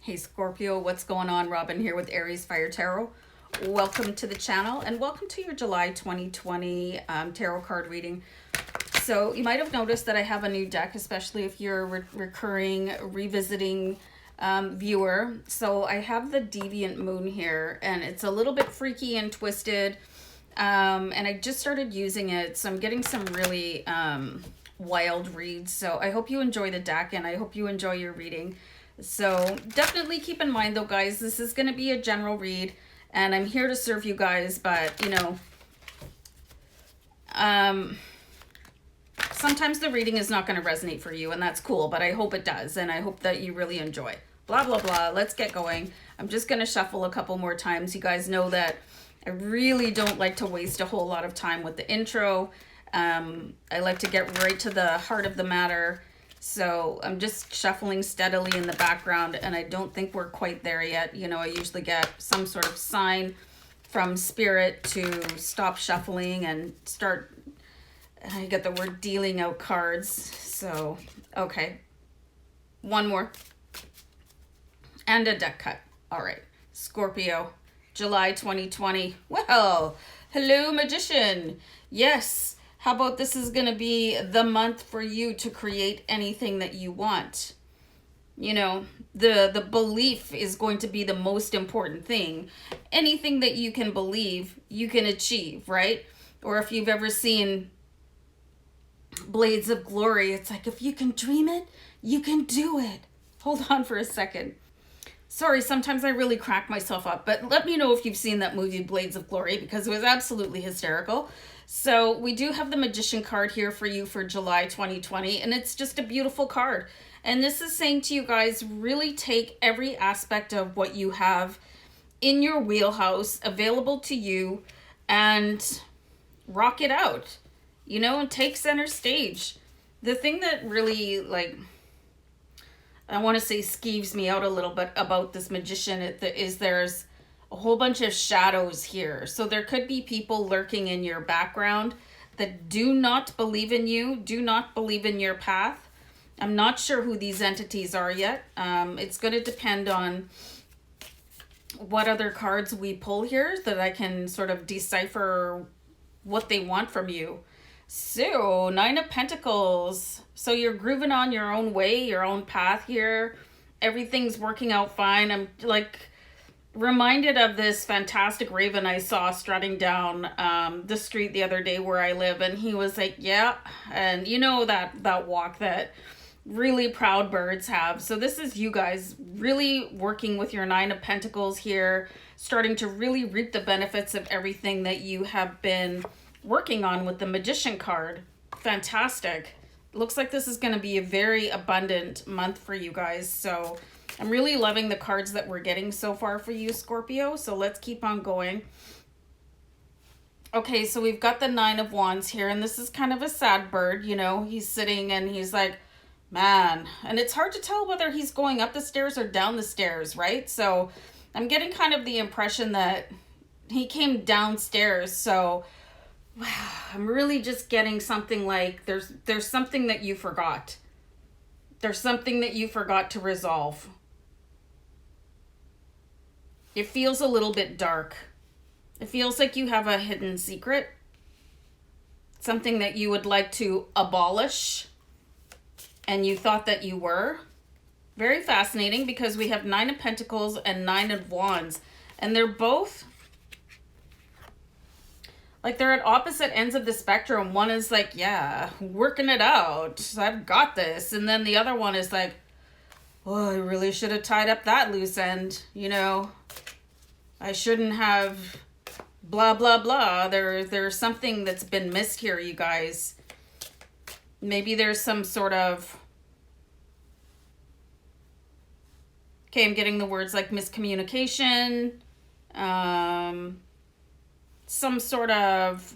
Hey Scorpio, what's going on? Robin here with AriesFireTarot. Welcome to the channel and welcome to your July 2020 tarot card reading. So you might have noticed that I have a new deck, especially if you're a recurring, revisiting viewer. So I have the Deviant Moon here and it's a little bit freaky and twisted. And I just started using it, so I'm getting some really wild reads. So I hope you enjoy the deck and I hope you enjoy your reading. So definitely keep in mind though, guys, this is going to be a general read and I'm here to serve you guys, but you know, sometimes the reading is not going to resonate for you and that's cool, but I hope it does and I hope that you really enjoy. Blah, blah, blah. Let's get going. I'm just going to shuffle a couple more times. You guys know that I really don't like to waste a whole lot of time with the intro. I like to get right to the heart of the matter. So I'm just shuffling steadily in the background and I don't think we're quite there yet. You know, I usually get some sort of sign from spirit to stop shuffling and start, I get the word dealing out cards. So, okay. One more. And a deck cut. All right. Scorpio, July 2020. Well, hello, Magician. Yes. How about this is going to be the month for you to create anything that you want? You know, the belief is going to be the most important thing. Anything that you can believe, you can achieve, right? Or if you've ever seen Blades of Glory, it's like, if you can dream it, you can do it. Hold on for a second. Sorry, sometimes I really crack myself up, but let me know if you've seen that movie Blades of Glory because it was absolutely hysterical. So we do have the Magician card here for you for July 2020, and it's just a beautiful card. And this is saying to you guys, really take every aspect of what you have in your wheelhouse available to you and rock it out, you know, and take center stage. The thing that really, like, I want to say skeeves me out a little bit about this Magician is there's a whole bunch of shadows here. So there could be people lurking in your background that do not believe in you, do not believe in your path. I'm not sure who these entities are yet. It's going to depend on what other cards we pull here that I can sort of decipher what they want from you. So, Nine of Pentacles. So you're grooving on your own way, your own path here. Everything's working out fine. I'm like reminded of this fantastic raven I saw strutting down the street the other day where I live. And he was like, yeah. And you know that walk that really proud birds have. So this is you guys really working with your Nine of Pentacles here, starting to really reap the benefits of everything that you have been working on with the Magician card. Fantastic. Looks like this is going to be a very abundant month for you guys. So I'm really loving the cards that we're getting so far for you, Scorpio. So let's keep on going. Okay, so we've got the Nine of Wands here, and this is kind of a sad bird. You know, he's sitting and he's like, man, and it's hard to tell whether he's going up the stairs or down the stairs, right? So I'm getting kind of the impression that he came downstairs. So wow, I'm really just getting something like there's something that you forgot. There's something that you forgot to resolve. It feels a little bit dark. It feels like you have a hidden secret. Something that you would like to abolish. And you thought that you were. Very fascinating because we have Nine of Pentacles and Nine of Wands. And they're both, like, they're at opposite ends of the spectrum. One is like, yeah, working it out. I've got this. And then the other one is like, oh, I really should have tied up that loose end. You know, I shouldn't have blah, blah, blah. There's something that's been missed here, you guys. Maybe there's some sort of, okay, I'm getting the words like miscommunication, some sort of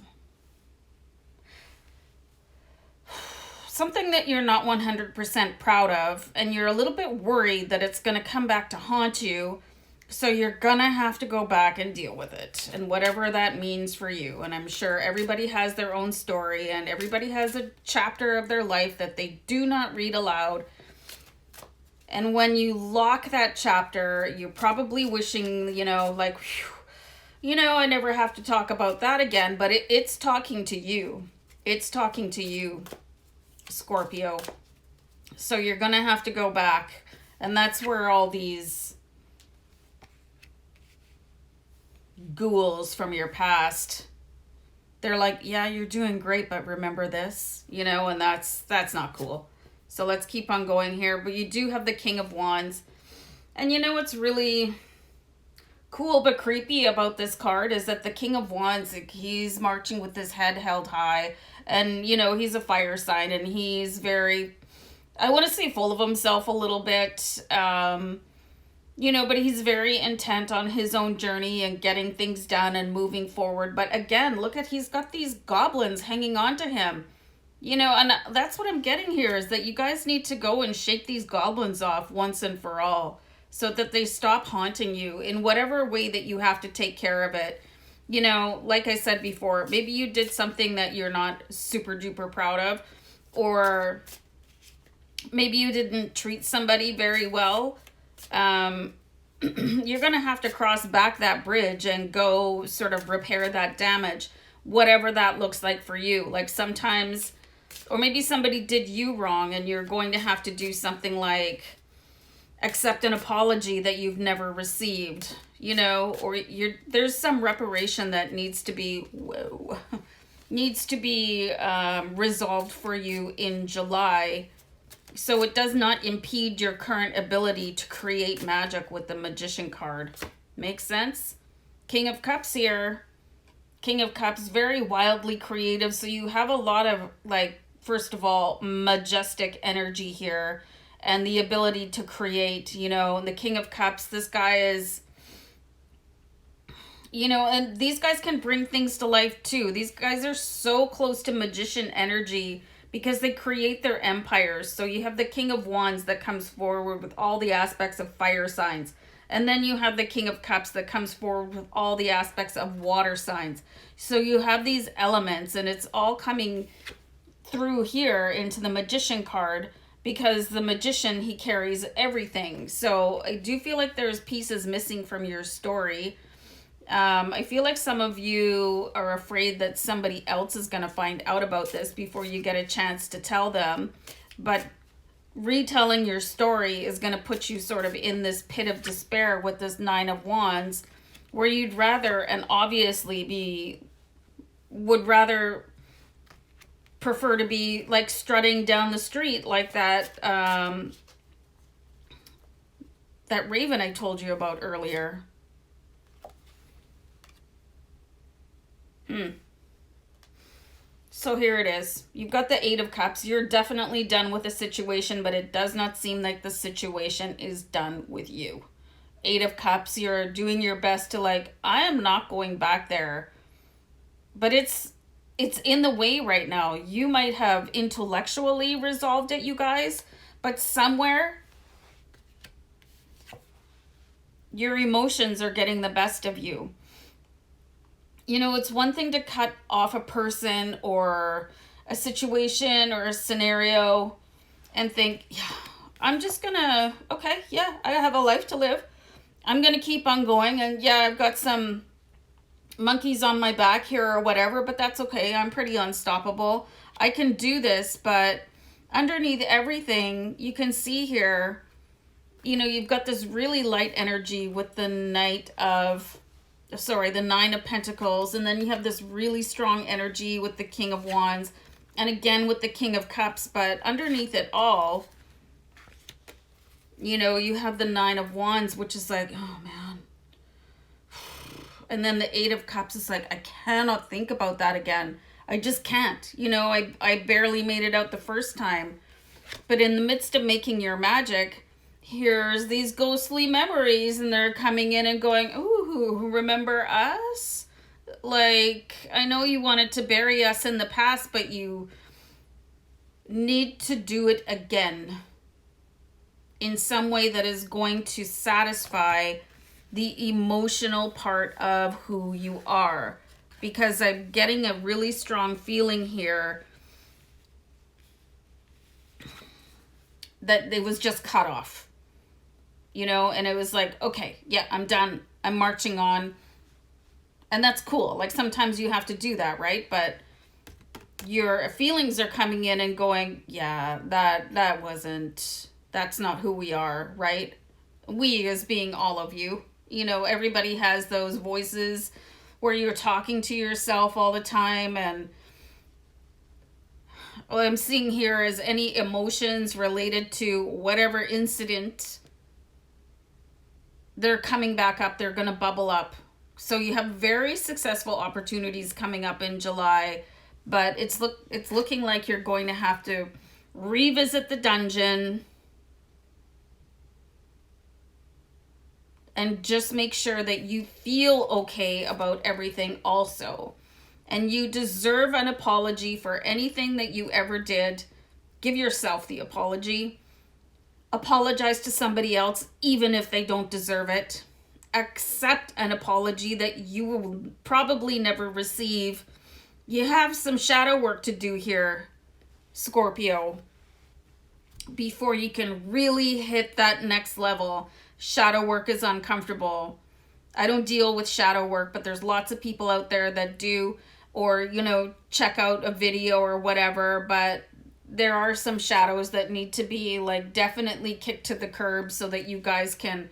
something that you're not 100% proud of, and you're a little bit worried that it's going to come back to haunt you. So you're going to have to go back and deal with it, and whatever that means for you. And I'm sure everybody has their own story, and everybody has a chapter of their life that they do not read aloud. And when you lock that chapter, you're probably wishing, you know, like, whew, you know, I never have to talk about that again. But it's talking to you. It's talking to you, Scorpio. So you're going to have to go back. And that's where all these ghouls from your past, they're like, yeah, you're doing great, but remember this, you know, and that's not cool. So let's keep on going here. But you do have the King of Wands. And you know what's really cool but creepy about this card is that the King of Wands, he's marching with his head held high. And, you know, he's a fire sign and he's very, I want to say full of himself a little bit. You know, but he's very intent on his own journey and getting things done and moving forward. But again, look at, he's got these goblins hanging on to him. You know, and that's what I'm getting here is that you guys need to go and shake these goblins off once and for all so that they stop haunting you in whatever way that you have to take care of it. You know, like I said before, maybe you did something that you're not super duper proud of, or maybe you didn't treat somebody very well. You're going to have to cross back that bridge and go sort of repair that damage, whatever that looks like for you. Like sometimes, or maybe somebody did you wrong and you're going to have to do something like accept an apology that you've never received, you know, or there's some reparation that needs to be, resolved for you in July. So it does not impede your current ability to create magic with the Magician card. Makes sense? King of Cups here. King of Cups, very wildly creative. So you have a lot of, like, first of all, majestic energy here. And the ability to create, you know. The King of Cups, this guy is, you know, and these guys can bring things to life too. These guys are so close to Magician energy because they create their empires. So you have the King of Wands that comes forward with all the aspects of fire signs. And then you have the King of Cups that comes forward with all the aspects of water signs. So you have these elements and it's all coming through here into the Magician card because the Magician, he carries everything. So I do feel like there's pieces missing from your story. I feel like some of you are afraid that somebody else is going to find out about this before you get a chance to tell them. But retelling your story is going to put you sort of in this pit of despair with this Nine of Wands, where you'd rather, and obviously would rather prefer to be like strutting down the street like that, that raven I told you about earlier. So here it is. You've got the Eight of Cups. You're definitely done with the situation, but it does not seem like the situation is done with you. Eight of Cups, you're doing your best to like, I am not going back there. But it's in the way right now. You might have intellectually resolved it, you guys, but somewhere your emotions are getting the best of you. You know, it's one thing to cut off a person or a situation or a scenario and think, yeah, I'm just gonna, okay, yeah, I have a life to live. I'm gonna keep on going. And yeah, I've got some monkeys on my back here or whatever, but that's okay. I'm pretty unstoppable. I can do this. But underneath everything, you can see here, you know, you've got this really light energy with the the Nine of Pentacles, and then you have this really strong energy with the King of Wands, and again with the King of Cups. But underneath it all, you know, you have the Nine of Wands, which is like, oh man. And then the Eight of Cups is like, I cannot think about that again. I just can't. You know, I barely made it out the first time. But in the midst of making your magic, here's these ghostly memories, and they're coming in and going, ooh, remember us? Like, I know you wanted to bury us in the past, but you need to do it again in some way that is going to satisfy the emotional part of who you are. Because I'm getting a really strong feeling here that it was just cut off. you know, and it was like, okay, yeah, I'm done. I'm marching on. And that's cool. Like sometimes you have to do that, right? But your feelings are coming in and going, yeah, that wasn't, that's not who we are, right? We as being all of you. You know, everybody has those voices where you're talking to yourself all the time. And what I'm seeing here is any emotions related to whatever incident, they're coming back up, they're going to bubble up. So you have very successful opportunities coming up in July, but it's looking like you're going to have to revisit the dungeon and just make sure that you feel okay about everything also. And you deserve an apology for anything that you ever did. Give yourself the apology. Apologize to somebody else, even if they don't deserve it. Accept an apology that you will probably never receive. You have some shadow work to do here, Scorpio, before you can really hit that next level. Shadow work is uncomfortable. I don't deal with shadow work, but there's lots of people out there that do, or, you know, check out a video or whatever, but there are some shadows that need to be like definitely kicked to the curb so that you guys can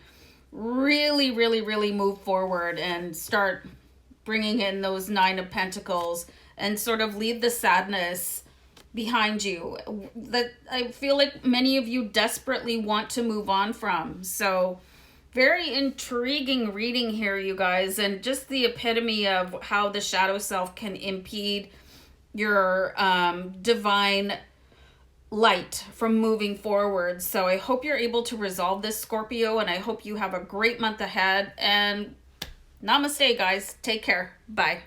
really, really, really move forward and start bringing in those 9 of Pentacles and sort of leave the sadness behind you that I feel like many of you desperately want to move on from. So very intriguing reading here, you guys, and just the epitome of how the shadow self can impede your divine light from moving forward. So I hope you're able to resolve this, Scorpio, and I hope you have a great month ahead. And namaste, guys. Take care. Bye.